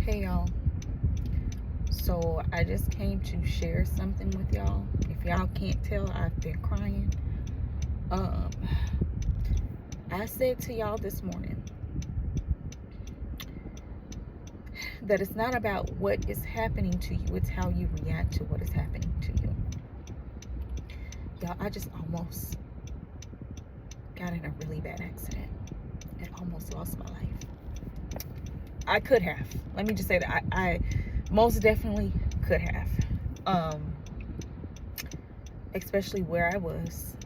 Hey y'all, so I just came to share something with y'all. If y'all can't tell, I've been crying. Um, I said to y'all this morning that it's not about what is happening to you, it's how you react to what is happening to you. Y'all, I just almost got in a really bad accident and almost lost my life. I could have. Let me just say that I most definitely could have. Especially where I was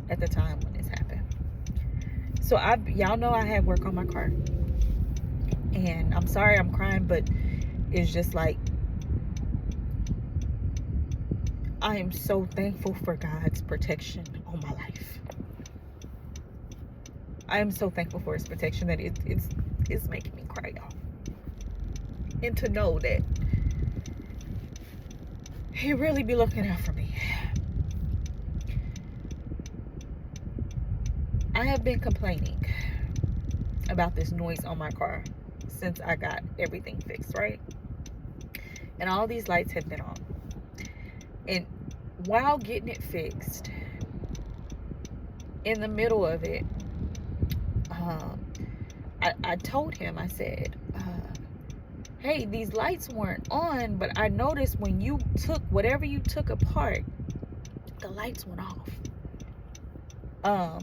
at the time when this happened. So y'all know I had work on my car, and I'm sorry I'm crying, but it's just like I am so thankful for God's protection on my life. I am so thankful for His protection that it's making me cry, y'all. And to know that He really be looking out for me. I have been complaining about this noise on my car since I got everything fixed, right? And all these lights have been on. And while getting it fixed, in the middle of it, I told him, I said, hey, these lights weren't on, but I noticed when you took whatever you took apart, the lights went off.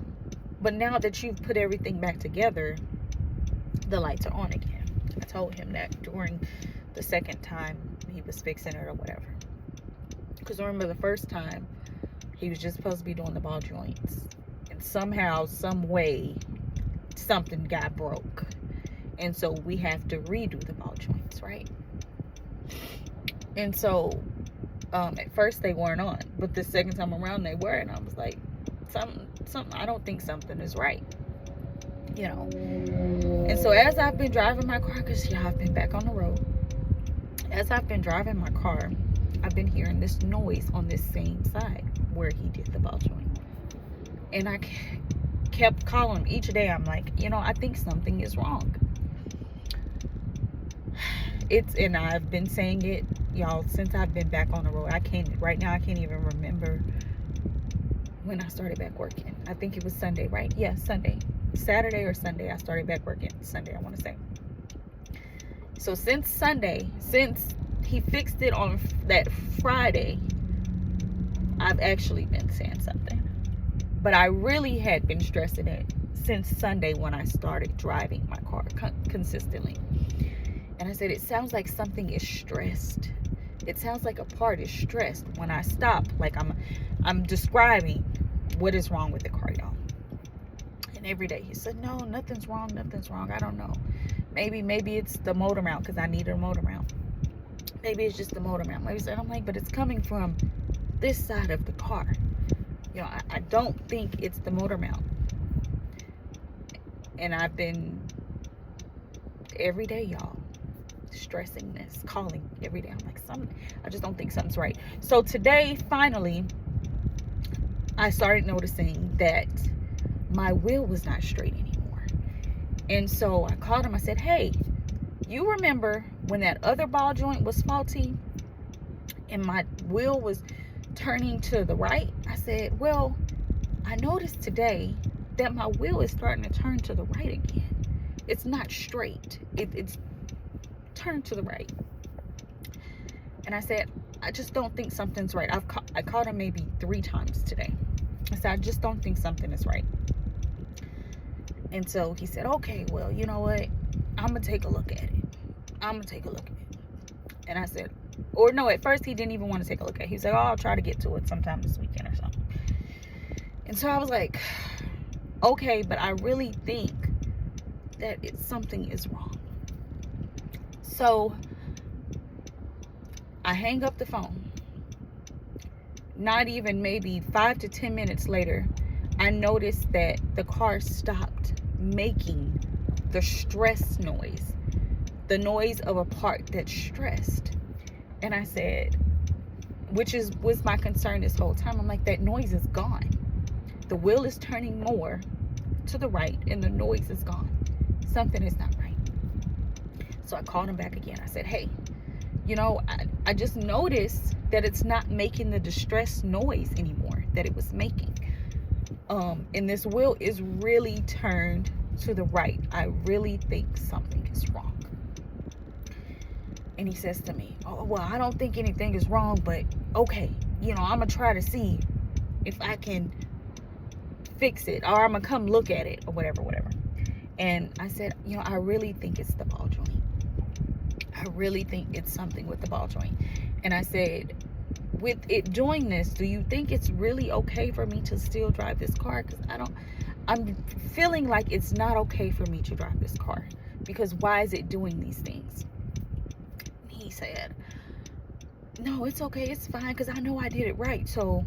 But now that you've put everything back together, the lights are on again. I told him that during the second time he was fixing it or whatever. Because remember, the first time he was just supposed to be doing the ball joints, and somehow, some way, something got broke, and so we have to redo the ball joints, right? And so at first they weren't on, but the second time around they were, and I was like, something I don't think something is right, you know. And so as I've been driving my car, because yeah, I've been back on the road, as I've been driving my car, I've been hearing this noise on this same side where he did the ball joint. And I kept calling him each day. I'm like, I think something is wrong. And I've been saying it, y'all, since I've been back on the road. Right now I can't even remember when I started back working. I think it was Sunday, right? Yeah, Sunday. Saturday or Sunday I started back working. Sunday, I want to say. So since Sunday, since he fixed it on that Friday, I've actually been saying something. But I really had been stressing it since Sunday when I started driving my car consistently. And I said, it sounds like something is stressed. It sounds like a part is stressed when I stop. Like I'm describing what is wrong with the car, y'all. And every day he said, no, nothing's wrong. I don't know. Maybe it's the motor mount, because I needed a motor mount. Maybe it's just the motor mount. I'm like, but it's coming from this side of the car. I don't think it's the motor mount. And I've been every day, y'all, stressing this, calling every day. I'm like, I just don't think something's right. So today, finally, I started noticing that my wheel was not straight anymore. And so I called him. I said, hey, you remember when that other ball joint was faulty and my wheel was turning to the right? I said, well, I noticed today that my wheel is starting to turn to the right again. It's not straight. It's turned to the right. And I said, I just don't think something's right. I called him maybe 3 times today. I said, I just don't think something is right. And so he said, okay, well, you know what? I'm going to take a look at it. And I said, or no, at first he didn't even want to take a look at it. He said, oh, I'll try to get to it sometime this weekend or something. And so I was like, okay, but I really think that something is wrong. So I hang up the phone. Not even maybe 5 to 10 minutes later, I noticed that the car stopped making the stress noise, the noise of a part that's stressed. And I said, which was my concern this whole time. I'm like, that noise is gone. The wheel is turning more to the right and the noise is gone. Something is not right. So I called him back again. I said, hey, I just noticed that it's not making the distress noise anymore that it was making. And this wheel is really turned to the right. I really think something is wrong. And he says to me, oh, well, I don't think anything is wrong, but okay, I'm gonna try to see if I can fix it, or I'm gonna come look at it, or whatever. And I said, I really think it's the ball joint. I really think it's something with the ball joint. And I said, with it doing this, do you think it's really okay for me to still drive this car? Because I'm feeling like it's not okay for me to drive this car, because why is it doing these things? He said, no, it's okay, it's fine, because I know I did it right, so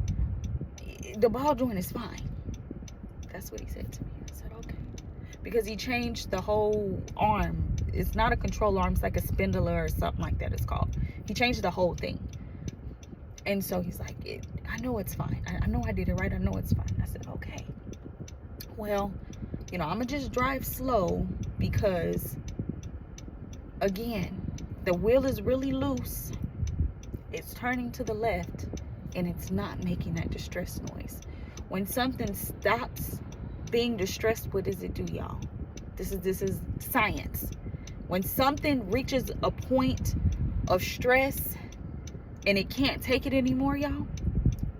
the ball joint is fine. That's what he said to me. I said, okay. Because he changed the whole arm. It's not a control arm, it's like a spindler or something like that it's called. He changed the whole thing. And so he's like, I know it's fine. I know I did it right. I know it's fine. I said, okay. Well, I'm going to just drive slow because, again, the wheel is really loose. It's turning to the left, and it's not making that distress noise. When something stops being distressed, what does it do, y'all? This is science. When something reaches a point of stress and it can't take it anymore, y'all,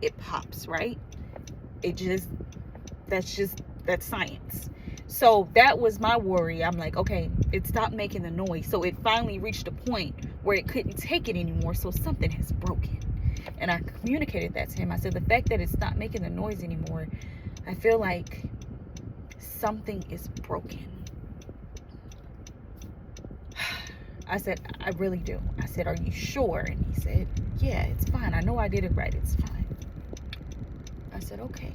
it pops, right? That's science. So that was my worry. I'm like, okay, it stopped making the noise. So it finally reached a point where it couldn't take it anymore. So something has broken. And I communicated that to him. I said, the fact that it's not making the noise anymore, I feel like something is broken. I said, I really do. I said, are you sure? And he said, yeah, it's fine. I know I did it right. It's fine. I said, okay.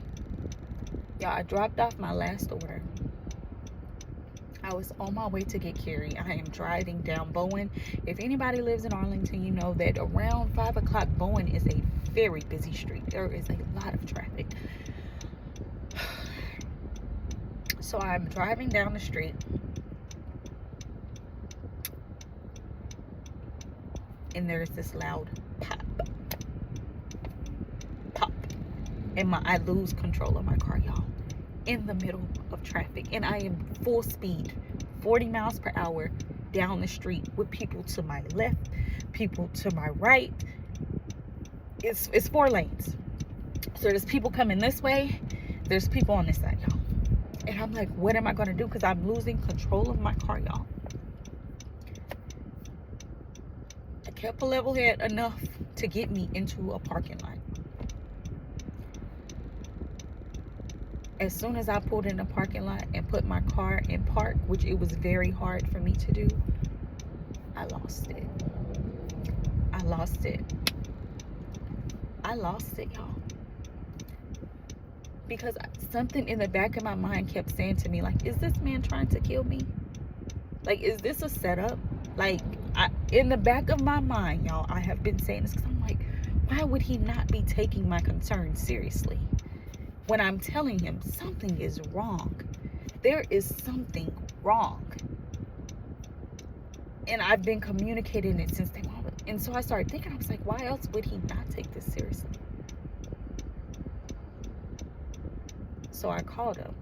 Y'all, I dropped off my last order. I was on my way to get Carrie. I am driving down Bowen. If anybody lives in Arlington, you know that around 5 o'clock, Bowen is a very busy street. There is a lot of traffic. So I'm driving down the street. And there's this loud pop. And I lose control of my car, y'all, in the middle of traffic. And I am full speed, 40 miles per hour down the street with people to my left, people to my right. It's 4 lanes. So there's people coming this way, there's people on this side, y'all. And I'm like, what am I gonna do? Because I'm losing control of my car, y'all. I kept a level head enough to get me into a parking lot. As soon as I pulled in the parking lot and put my car in park, which it was very hard for me to do, I lost it. I lost it, y'all. Because something in the back of my mind kept saying to me, like, is this man trying to kill me? Like, is this a setup? Like, in the back of my mind, y'all, I have been saying this because I'm like, why would he not be taking my concern seriously? When I'm telling him something is wrong. There is something wrong. And I've been communicating it since day one. And so I started thinking, I was like, why else would he not take this seriously? So I called him.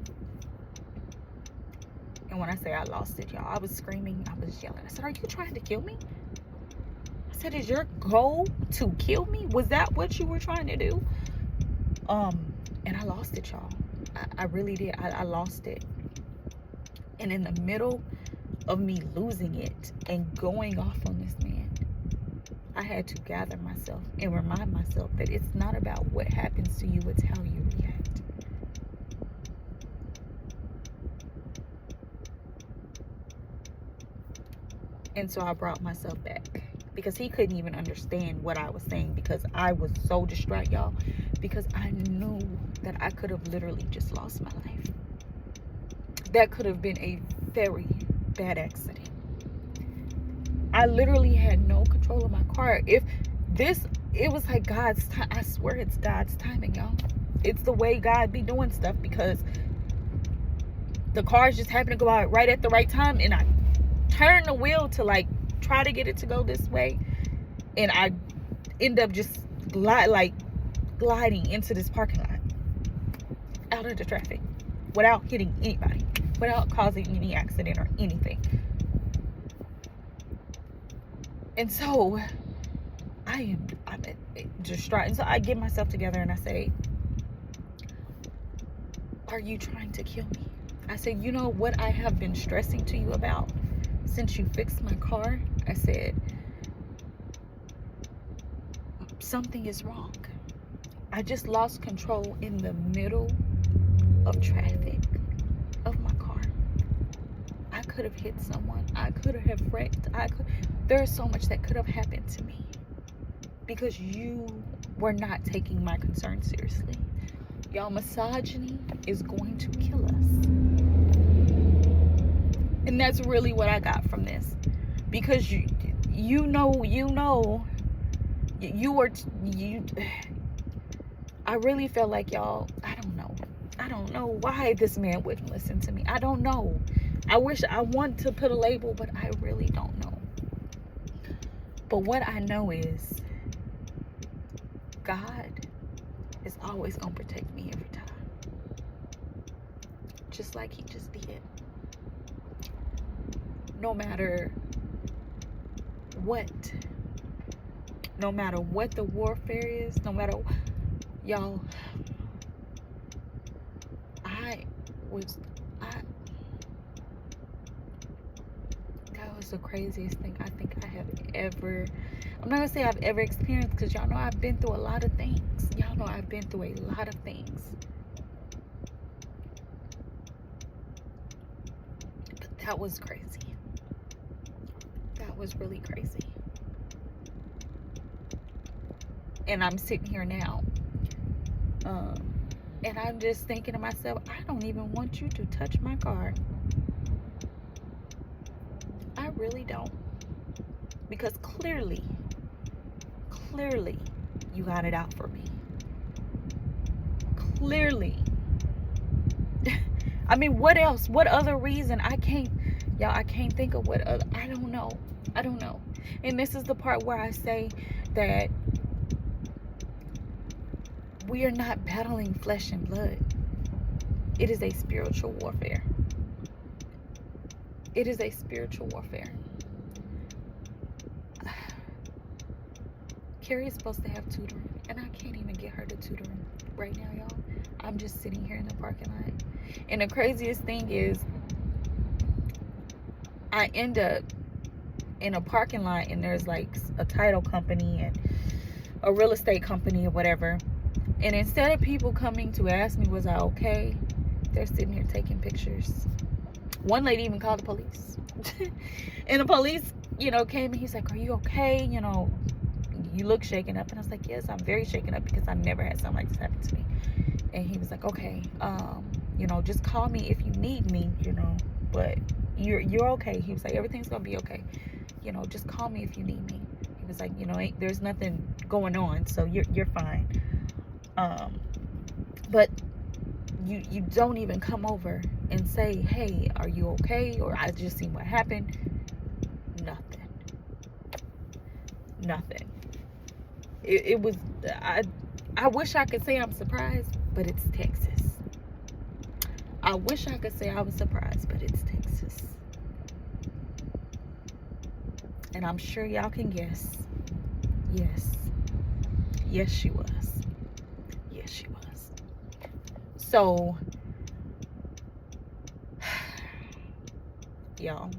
And when I say I lost it, y'all, I was screaming, I was yelling. I said, are you trying to kill me? I said, is your goal to kill me? Was that what you were trying to do? And I lost it, y'all. I really did. I lost it. And in the middle of me losing it and going off on this man, I had to gather myself and remind myself that it's not about what happens to you, it's how you react. And so I brought myself back, because he couldn't even understand what I was saying, because I was so distraught, y'all, because I knew that I could have literally just lost my life. That could have been a very bad accident. I literally had no control of my car. It was like God's time. I swear it's God's timing, y'all. It's the way God be doing stuff, because the cars just happened to go out right at the right time, and I turned the wheel to like try to get it to go this way, and I end up just gliding into this parking lot out of the traffic without hitting anybody, without causing any accident or anything. And so I'm distraught. And so I get myself together and I say, are you trying to kill me? I said, you know what I have been stressing to you about since you fixed my car? I said, something is wrong. I just lost control in the middle of traffic of my car. I could have hit someone. I could have wrecked. There's so much that could have happened to me because you were not taking my concern seriously. Y'all, misogyny is going to kill us. And that's really what I got from this. Because I really felt like, y'all, I don't know why this man wouldn't listen to me. I don't know. I want to put a label, but I really don't know. But what I know is God is always going to protect me every time. Just like he just did. No matter what the warfare is, no matter, y'all, that was the craziest thing I think I have ever, I'm not gonna say I've ever experienced, because y'all know I've been through a lot of things. Y'all know I've been through a lot of things. But that was crazy. That was really crazy. And I'm sitting here now. And I'm just thinking to myself, I don't even want you to touch my car. I really don't. Because clearly, you got it out for me. Clearly. I mean, what else? What other reason? I can't think of what other, I don't know. And this is the part where I say that we are not battling flesh and blood. It is a spiritual warfare. It is a spiritual warfare. Carrie is supposed to have tutoring, and I can't even get her to tutoring right now, y'all. I'm just sitting here in the parking lot. And the craziest thing is, I end up in a parking lot, and there's like a title company and a real estate company or whatever. And instead of people coming to ask me, was I okay? They're sitting here taking pictures. One lady even called the police. And the police, came and he's like, are you okay? You look shaken up. And I was like, yes, I'm very shaken up because I've never had something like this happen to me. And he was like, okay, just call me if you need me, but you're okay. He was like, everything's gonna be okay. Just call me if you need me. He was like, there's nothing going on, so you're fine. But you don't even come over and say, hey, are you okay? Or I just seen what happened. Nothing. It was, I wish I could say I'm surprised, but it's Texas. I wish I could say I was surprised, but it's Texas. And I'm sure y'all can guess. Yes, she was. So, y'all,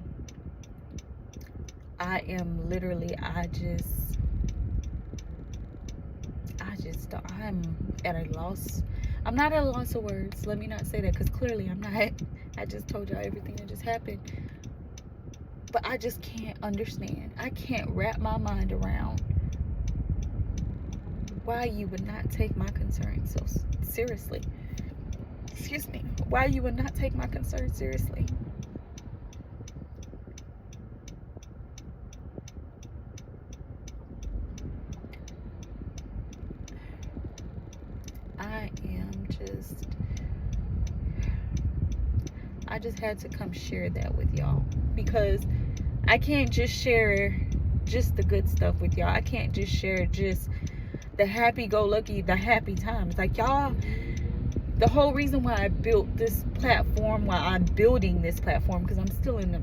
I'm at a loss. I'm not at a loss of words. Let me not say that, because clearly I'm not. I just told y'all everything that just happened. But I just can't understand. I can't wrap my mind around why you would not take my concern so seriously. Excuse me. Why you would not take my concern seriously. I just had to come share that with y'all, because I can't just share just the good stuff with y'all. I can't just share just the happy-go-lucky, the happy times. Like, y'all, the whole reason why I built this platform, why I'm building this platform, because I'm still in the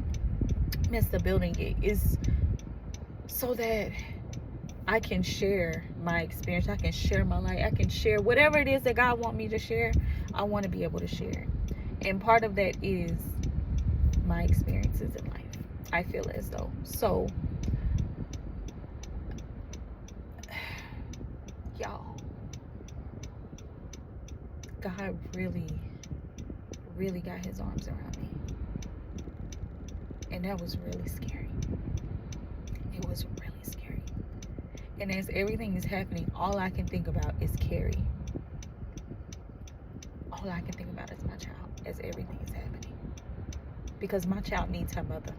midst of building it, is so that I can share my experience. I can share my life. I can share whatever it is that God wants me to share. I want to be able to share. And part of that is my experiences in life. I feel as though. So, y'all, God really, really got his arms around me. And that was really scary. It was really scary. And as everything is happening, all I can think about is Carrie. All I can think about is my child as everything is happening. Because my child needs her mother.